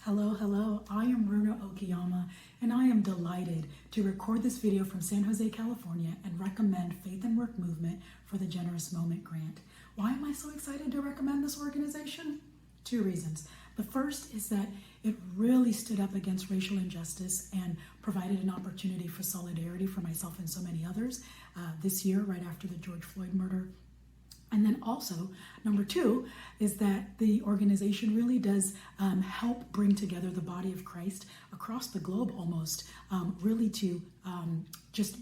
Hello, I am Runo Okiyama, and I am delighted to record this video from San Jose, California, and recommend Faith and Work Movement for the Generous Moment Grant. Why am I so excited to recommend this organization? Two reasons. The first is that it really stood up against racial injustice and provided an opportunity for solidarity for myself and so many others this year, right after the George Floyd murder. And then also, number two, is that the organization really does help bring together the body of Christ across the globe almost, really to just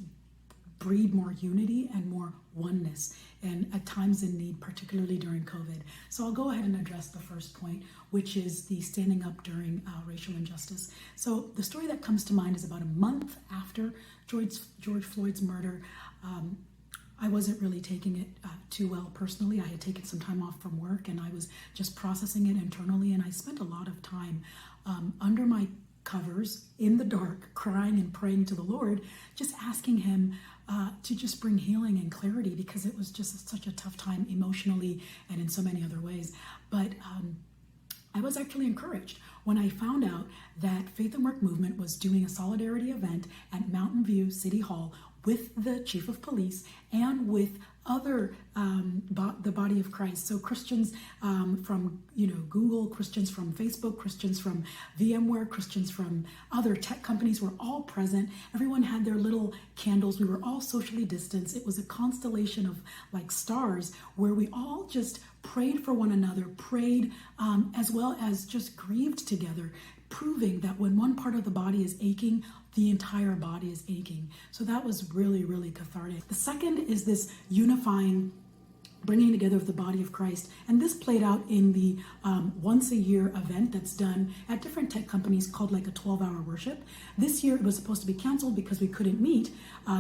breed more unity and more oneness and at times in need, particularly during COVID. So I'll go ahead and address the first point, which is the standing up during racial injustice. So the story that comes to mind is about a month after George Floyd's murder. I wasn't really taking it too well personally. I had taken some time off from work and I was just processing it internally, and I spent a lot of time under my covers in the dark, crying and praying to the Lord, just asking him to just bring healing and clarity, because it was just such a tough time emotionally and in so many other ways. But I was actually encouraged when I found out that Faith and Work Movement was doing a solidarity event at Mountain View City Hall with the chief of police and with other the body of Christ. So Christians from Google, Christians from Facebook, Christians from VMware, Christians from other tech companies were all present. Everyone had their little candles. We were all socially distanced. It was a constellation of like stars where we all just prayed for one another, prayed as well as just grieved together, proving that when one part of the body is aching, the entire body is aching. So that was really, really cathartic. The second is this unifying, bringing together of the body of Christ. And this played out in the once a year event that's done at different tech companies called like a 12-hour worship. This year it was supposed to be canceled because we couldn't meet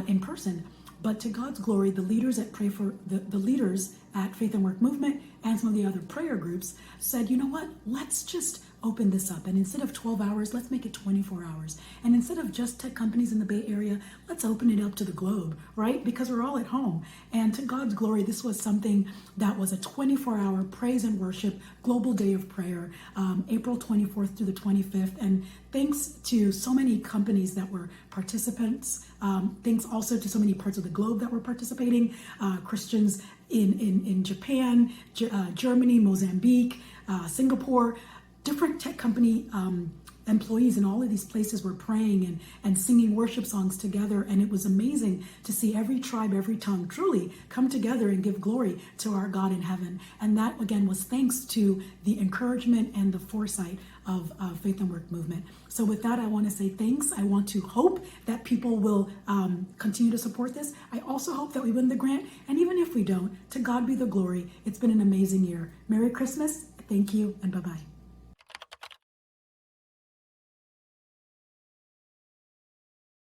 in person. But to God's glory, the leaders at the leaders at Faith and Work Movement and some of the other prayer groups said, you know what, let's just open this up. And instead of 12 hours, let's make it 24 hours. And instead of just tech companies in the Bay Area, let's open it up to the globe, right? Because we're all at home. And to God's glory, this was something that was a 24-hour praise and worship global day of prayer, April 24th through the 25th. And thanks to so many companies that were participants, thanks also to so many parts of the globe that were participating, Christians in Japan, Germany, Mozambique, Singapore, different tech company employees in all of these places were praying and singing worship songs together. And it was amazing to see every tribe, every tongue truly come together and give glory to our God in heaven. And that, again, was thanks to the encouragement and the foresight of Faith and Work Movement. So with that, I want to say thanks. I want to hope that people will continue to support this. I also hope that we win the grant. And even if we don't, to God be the glory. It's been an amazing year. Merry Christmas. Thank you, and bye-bye.